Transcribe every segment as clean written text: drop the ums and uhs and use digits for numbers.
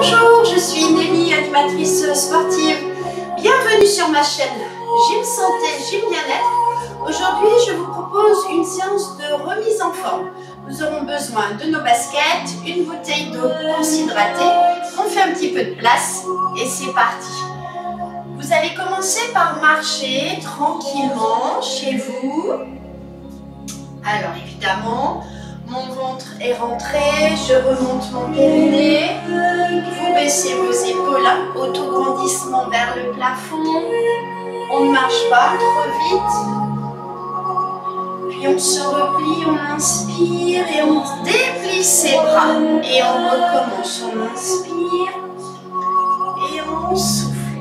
Bonjour, je suis Nelly, animatrice sportive. Bienvenue sur ma chaîne Gym Santé, Gym Bien-être. Aujourd'hui, je vous propose une séance de remise en forme. Nous aurons besoin de nos baskets, une bouteille d'eau pour s'hydrater. On fait un petit peu de place et c'est parti. Vous allez commencer par marcher tranquillement chez vous. Alors évidemment, mon ventre est rentré, je remonte mon périnée, vous baissez vos épaules, autograndissement vers le plafond, on ne marche pas trop vite, puis on se replie, on inspire et on déplie ses bras et on recommence, on inspire et on souffle.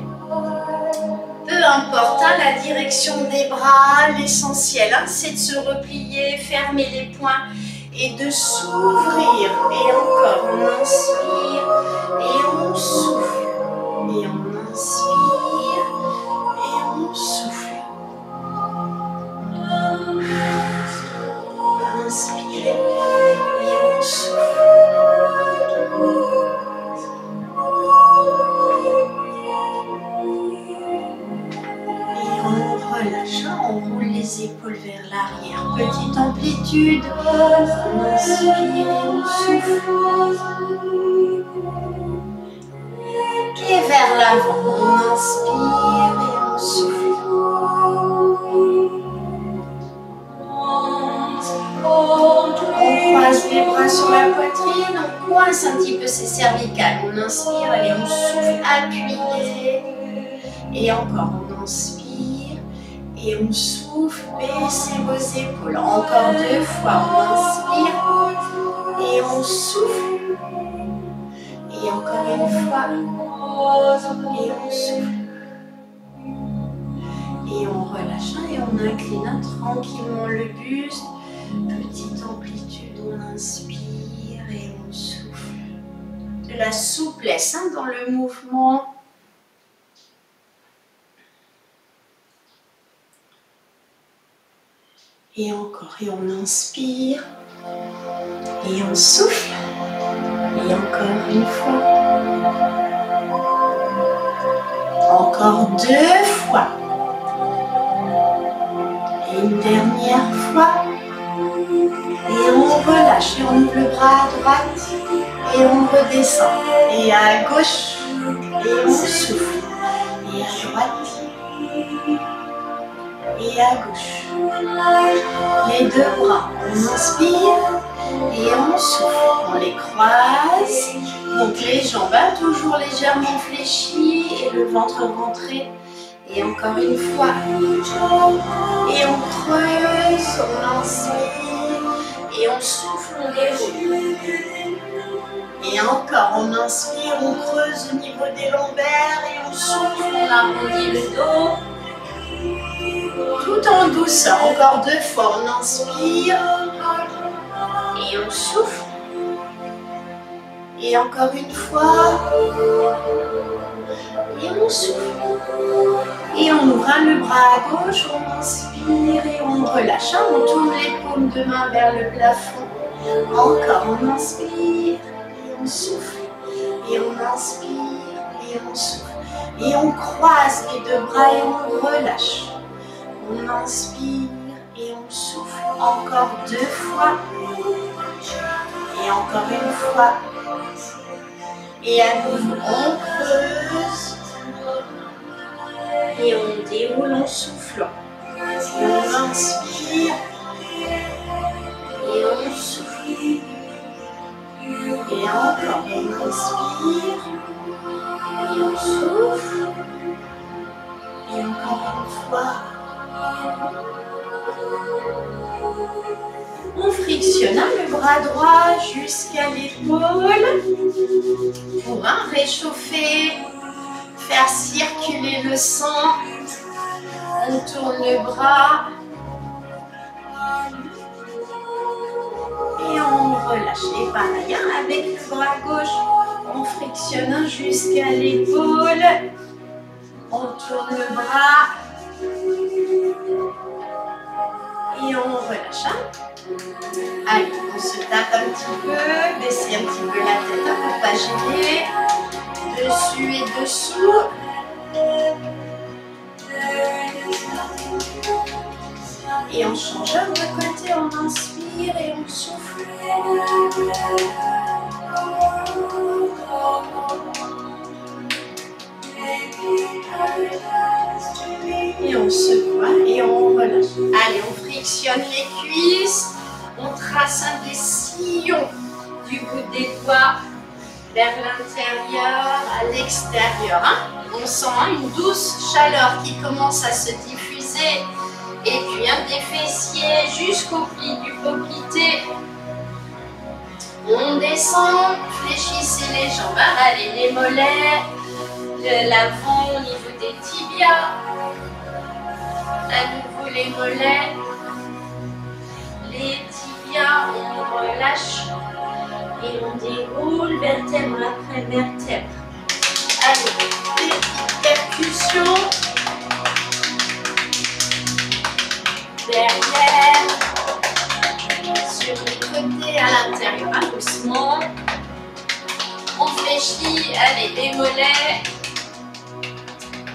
Peu importe la direction des bras, l'essentiel c'est de se replier, fermer les poings et de s'ouvrir. Et encore, on inspire et on souffle. Et on inspire et on souffle. Inspirez et on souffle. Et on relâche, on roule les épaules vers l'arrière. Petite amplitude. On inspire et on souffle. Et vers l'avant, on inspire et on souffle. On croise les bras sur la poitrine, on coince un petit peu ses cervicales. On inspire et on souffle, appuyé. Et encore, on inspire et on souffle, baissez vos épaules. Encore 2 fois, on inspire et on souffle. Et encore une fois, et on souffle. Et on relâche et on incline tranquillement le buste. Petite amplitude, on inspire et on souffle. De la souplesse dans le mouvement. Et encore, et on inspire, et on souffle, et encore une fois, encore 2 fois, et une dernière fois, et on relâche, et on ouvre le bras à droite, et on redescend, et à gauche, et on souffle, et à droite, et à gauche. Les 2 bras, on inspire et on souffle. On les croise. Donc les jambes toujours légèrement fléchies et le ventre rentré. Et encore une fois. Et on creuse, on inspire et on souffle, on déroule. Et encore, on inspire, on creuse au niveau des lombaires et on souffle, on arrondit le dos. Tout en douceur, encore 2 fois, on inspire et on souffle. Et encore une fois, et on souffle. Et on ouvre le bras à gauche, on inspire et on relâche. On tourne les paumes de main vers le plafond. Encore, on inspire et on souffle. Et on inspire et on souffle. Et on croise les 2 bras et on relâche. On inspire et on souffle encore 2 fois. Et encore une fois. Et à nouveau, on creuse. Et on déroule en soufflant. Et on inspire. Et on souffle. Et encore, on inspire. Et on souffle. Et encore une fois. On frictionne le bras droit jusqu'à l'épaule pour réchauffer, faire circuler le sang. On tourne le bras et on relâche. Et pareil, avec le bras gauche, on frictionne jusqu'à l'épaule. On tourne le bras. Et on relâche. Allez, on se tape un petit peu, baissez un petit peu la tête pour ne pas gêner. dessus et dessous. Et on change de côté, on inspire et on souffle. Et on secoue et on relâche. Allez, on frictionne les cuisses. On trace un des sillons du bout des doigts vers l'intérieur, à l'extérieur. On sent une douce chaleur qui commence à se diffuser. Et puis des fessiers jusqu'au pli du poplité. On descend, fléchissez les jambes. Allez, les mollets, l'avant au niveau des tibias. À nouveau les mollets, les tibias, on relâche. Et on déroule vertèbre après vertèbre. Allez, des petites percussions. Derrière, sur le côté, à l'intérieur, doucement. On fléchit, allez, les mollets. Au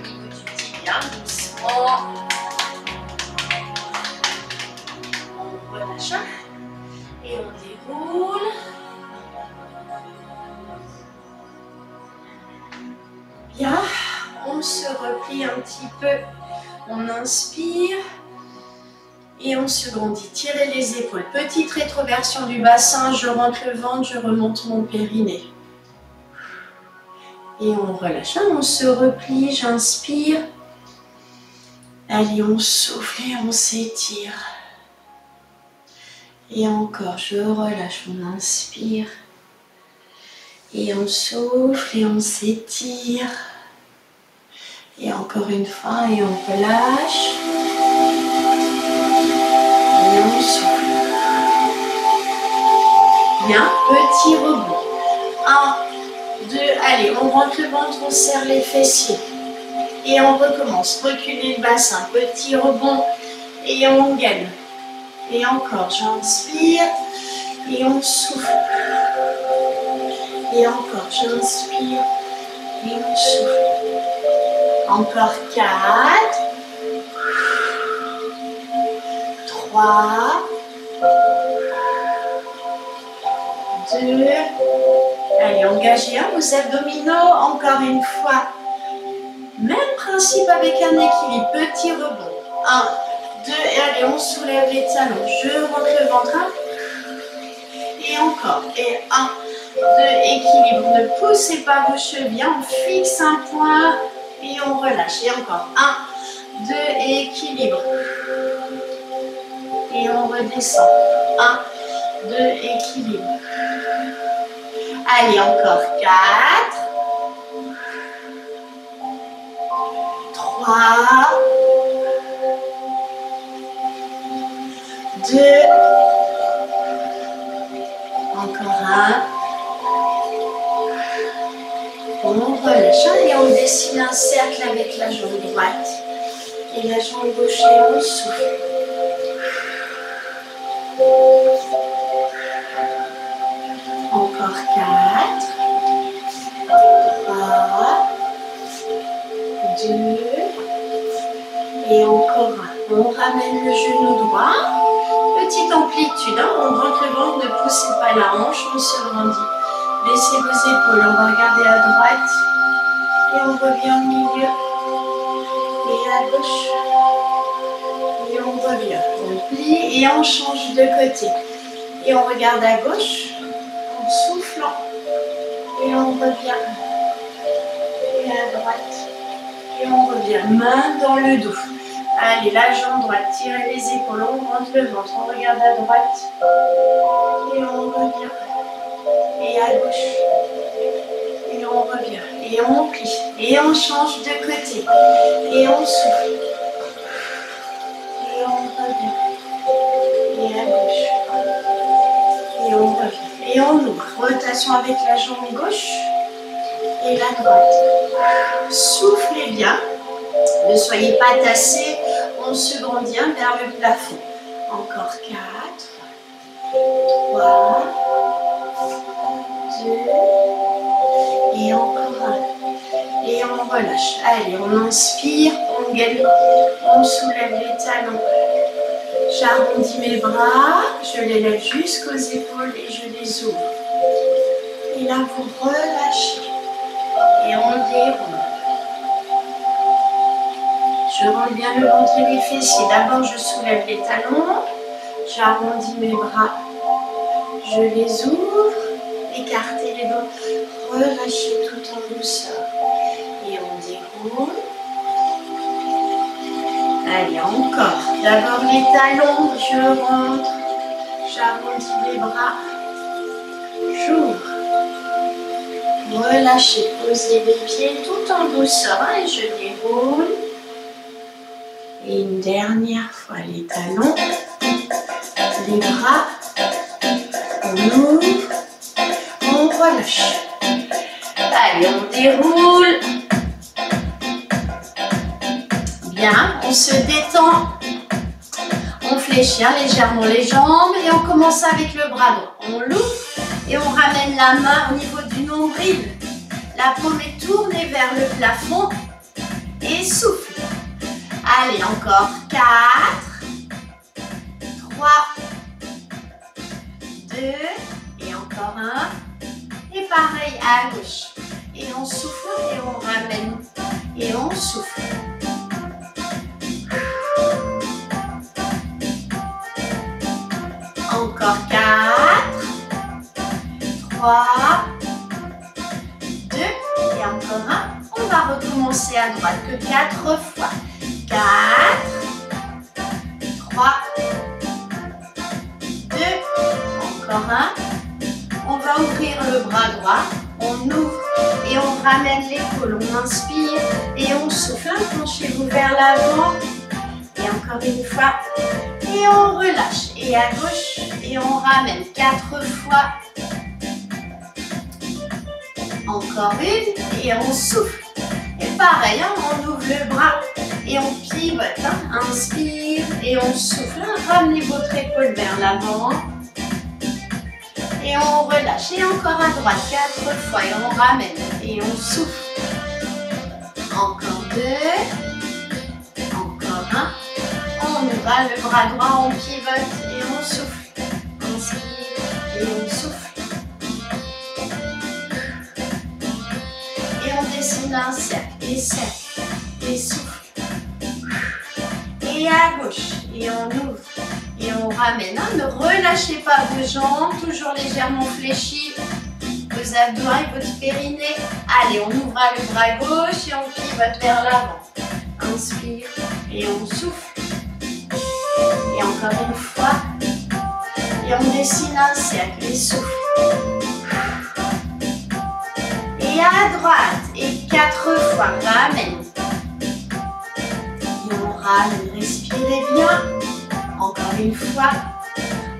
niveau du tibia, doucement. On relâche et on déroule. Bien, on se replie un petit peu. On inspire. Et on se grandit. Tirez les épaules. Petite rétroversion du bassin. Je rentre le ventre, je remonte mon périnée. Et on relâche. On se replie. J'inspire. Allez, on souffle et on s'étire. Et encore, je relâche. On inspire. Et on souffle et on s'étire. Et encore une fois, et on relâche. Et on souffle. Bien, petit rebond. 1, 2, allez, on rentre le ventre, on serre les fessiers. Et on recommence. Reculez le bassin. Petit rebond. Et on gagne. Et encore, j'inspire. Et on souffle. Et encore, j'inspire. Et on souffle. Encore 4. 3. 2. Allez, engagez vos abdominaux. Encore une fois. Même principe avec un équilibre. Petit rebond. 1, 2. Et allez, on soulève les talons. Je rentre le ventre. Et encore. Et 1, 2. Équilibre. Ne poussez pas vos chevilles. On fixe un point. Et on relâche. Et encore. 1, 2. Et équilibre. Et on redescend. 1, 2. Équilibre. Allez, encore 4. 3. 2. Encore 1. On relâche et on dessine un cercle avec la jambe droite et la jambe gauche et on souffle. Encore 4. 3. 2. Et encore 1. On ramène le genou droit. Petite amplitude, on rentre le ventre, ne poussez pas la hanche, on se grandit. Baissez vos épaules, on va regarder à droite. Et on revient au milieu. Et à gauche. Et on revient. On plie et on change de côté. Et on regarde à gauche, en soufflant. Et on revient. Et à droite. Et on revient. Main dans le dos. Allez, la jambe droite, tirez les épaules, on rentre le ventre, on regarde à droite. Et on revient. Et à gauche. Et on revient. Et on plie. Et on change de côté. Et on souffle. Et on revient. Et à gauche. Et on revient. Et on ouvre. Rotation avec la jambe gauche et la droite. Soufflez bien. Ne soyez pas tassés. On se grandit vers le plafond. Encore 4. 3. 2. Et encore 1. on relâche. Allez, on inspire, on gagne, on soulève les talons. J'arrondis mes bras, je les lève jusqu'aux épaules et je les ouvre. Et là, vous relâchez. Et on déroule. Je rends bien le ventre et les fessiers. D'abord, je soulève les talons. J'arrondis mes bras. Je les ouvre. Écartez les dos. Relâchez tout en douceur. Et on déroule. Allez, encore. D'abord les talons. Je rentre. J'arrondis les bras. J'ouvre. Relâchez, posez les pieds tout en douceur et je déroule. Et une dernière fois les talons, les bras, on ouvre, on relâche. Allez, on déroule. Bien, on se détend. On fléchit légèrement les jambes et on commence avec le bras droit. On l'ouvre. Et on ramène la main au niveau du nombril. La paume est tournée vers le plafond. Et souffle. Allez, encore 4, 3, 2, et encore 1. Et pareil à gauche. Et on souffle et on ramène. Et on souffle. Encore 4. 3, 2, et encore 1. On va recommencer à droite que 4 fois. 4, 3, 2, encore 1. On va ouvrir le bras droit. On ouvre et on ramène l'épaule. On inspire et on souffle. Penchez-vous vers l'avant. Et encore une fois. Et on relâche. Et à gauche. Et on ramène 4 fois. Encore une, et on souffle. Et pareil, on ouvre le bras et on pivote. Inspire et on souffle. Ramenez votre épaule vers l'avant. Et on relâche. Et encore à droite, 4 fois. Et on ramène. Et on souffle. Encore 2. Encore 1. On ouvre le bras droit, on pivote et on souffle. Inspire et on souffle. Et on dessine un cercle, et souffle. Et à gauche, et on ouvre, et on ramène. Ne relâchez pas vos jambes, toujours légèrement fléchis, vos abdos et votre périnée. Allez, on ouvre le bras gauche et on pivote vers l'avant. Inspire, et on souffle. Et encore une fois, et on dessine un cercle, et souffle. Et à droite, et 4 fois, ramène. Et on ramène, respirez bien. Encore une fois,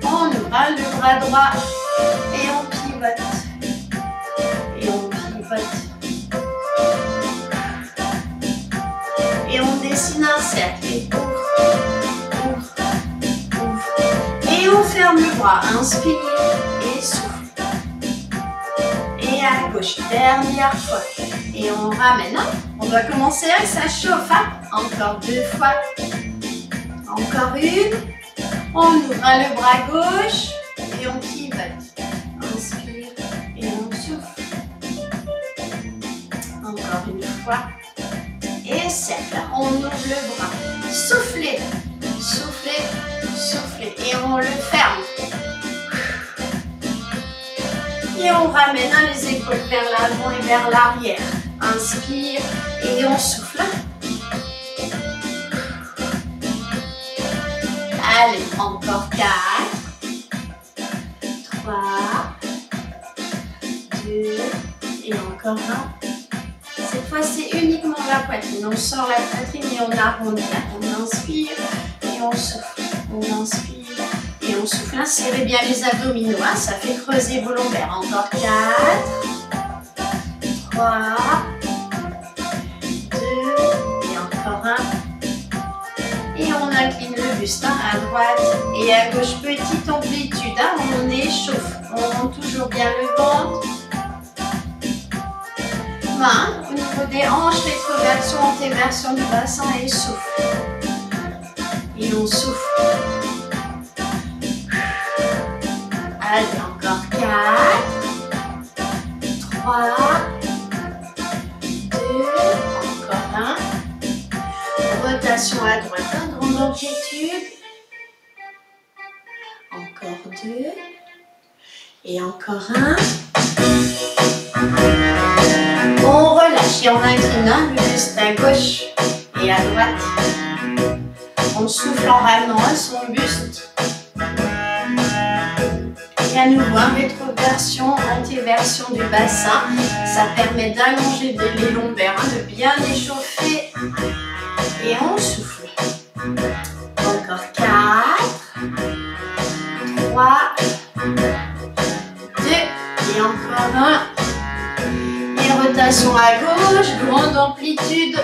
on ouvre le bras droit et on pivote. Et on pivote. Et on dessine un cercle, et ouvre, ouvre, ouvre. Et on ferme le bras, inspire et souffle. Et à gauche, dernière fois. Et on ramène. On va commencer avec ça chauffe. Encore 2 fois. Encore une. On ouvre le bras gauche. Et on pivote. Inspire et on souffle. Encore une fois. Et cercle. On ouvre le bras. Soufflez. Soufflez. Soufflez. Et on le ferme. Et on ramène les épaules vers l'avant et vers l'arrière. Inspire et on souffle. Allez, encore 4, 3, 2, et encore 1. Cette fois, c'est uniquement la poitrine. On sort la poitrine et on arrondit. On inspire et on souffle. On inspire. Et on souffle, serrez bien les abdominaux, ça fait creuser vos lombaires. Encore 4, 3, 2, et encore 1. Et on incline le buste à droite et à gauche, petite amplitude. On échauffe, on monte toujours bien le ventre. Main au niveau des hanches, rétroversion, antéversion du bassin et souffle. Et on souffle. Allez, encore 4, 3, 2, encore 1. Rotation à droite, grande amplitude. Encore 2. Et encore 1. On relâche et on incline le buste à gauche et à droite. On souffle en ramenant son buste. Et à nouveau, rétroversion, antéversion du bassin. Ça permet d'allonger les lombaires, de bien échauffer. Et on souffle. Encore 4, 3, 2, et encore 1. Et rotation à gauche, grande amplitude.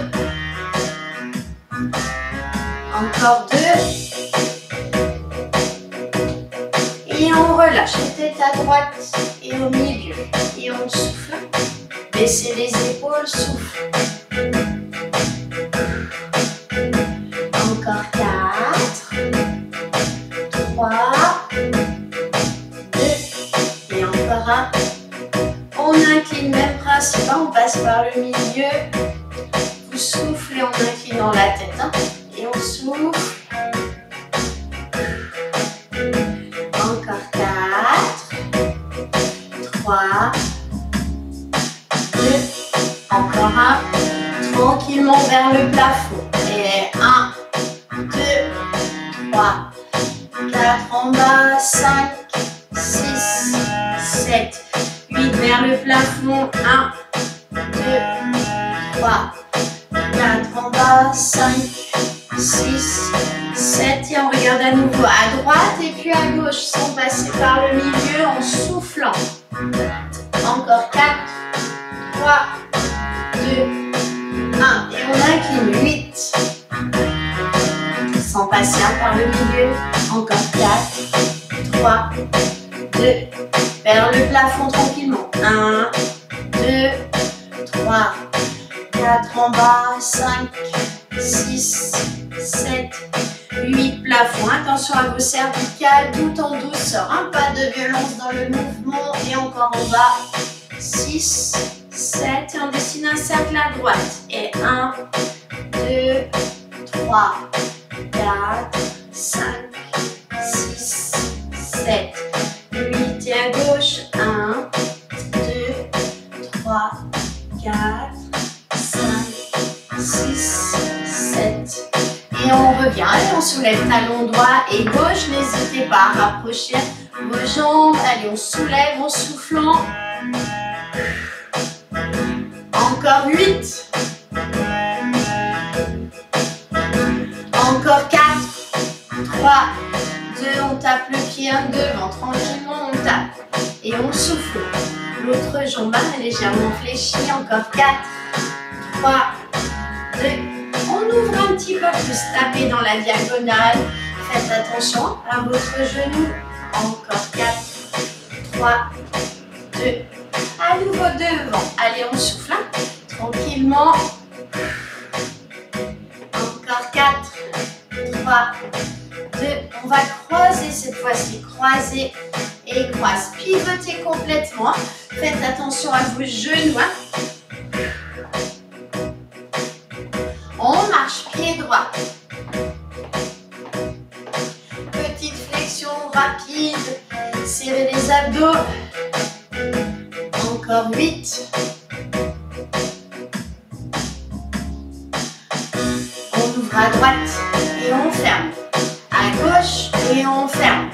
Encore 2. Et on relâche la tête à droite et au milieu. Et on souffle. Baissez les épaules, souffle. Encore 4, 3, 2, et encore 1. On incline, même principe, on passe par le milieu. Vous soufflez en inclinant la tête. Et on souffle. Encore 4, 3, 2, encore 1. Tranquillement vers le plafond. Et 1, 2, 3, 4 en bas, 5, 6, 7, 8 vers le plafond. 1, 2, 3, 4 en bas, 5, 6, 7. Et on regarde à nouveau à droite et puis à gauche sans passer par le milieu en soufflant. Encore 4, 3, 2, 1. Et on incline 8. Sans passer par le milieu. Encore 4, 3, 2. Vers le plafond tranquillement. 1, 2, 3, 4 en bas. 5, 6, 7, 8. Plafond. Attention à vos cervicales tout en douceur. Pas de violence dans le mouvement. Et encore en bas. 6, 7. Et on dessine un cercle à droite. Et 1, 2, 3, 4, 5, 6, 7, 8. Et à gauche. 1, 2, 3, 4, 5, 6, 7. Et on revient. Et on soulève talon droit et gauche. N'hésitez pas à rapprocher vos jambes. Allez, on soulève en soufflant. Encore 8. Encore 4, 3, 2, on tape le pied un devant, tranquillement on tape. Et on souffle. L'autre jambe légèrement fléchie, encore 4, 3, 2. On ouvre un petit peu plus, tapez dans la diagonale. Faites attention à votre genou. Encore 4, 3, 2. À nouveau devant. Allez, on souffle. Tranquillement. Encore 4, 3, 2. On va croiser cette fois-ci. Croiser et croise. Pivotez complètement. Faites attention à vos genoux. On marche pied droit. Petite flexion rapide. Serrez les abdos. Encore 8. On ouvre à droite et on ferme. À gauche et on ferme.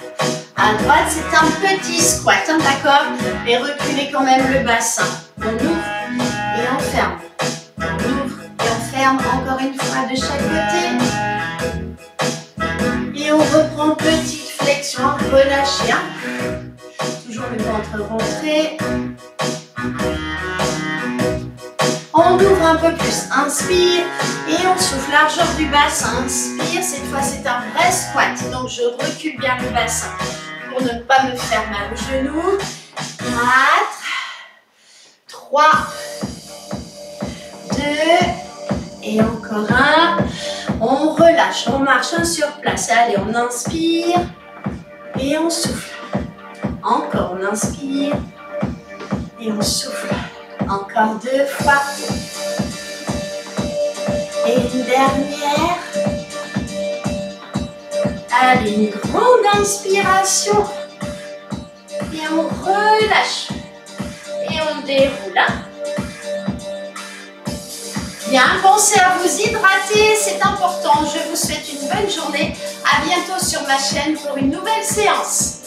À droite, c'est un petit squat, d'accord? Et reculez quand même le bassin. On ouvre et on ferme. On ouvre et on ferme encore une fois de chaque côté. Et on reprend petite flexion, relâchez. Toujours le ventre rentré. On ouvre un peu plus, inspire et on souffle largeur du bassin. Inspire, cette fois c'est un vrai squat, donc je recule bien le bassin pour ne pas me faire mal au genou. 4, 3, 2, 2. Et encore un. On relâche, on marche un sur place. Allez, on inspire. Et on souffle. Encore, on inspire. Et on souffle. Encore 2 fois. Et une dernière. Allez, une grande inspiration. Et on relâche. Et on déroule. Bien, pensez à vous hydrater, c'est important. Je vous souhaite une bonne journée. À bientôt sur ma chaîne pour une nouvelle séance.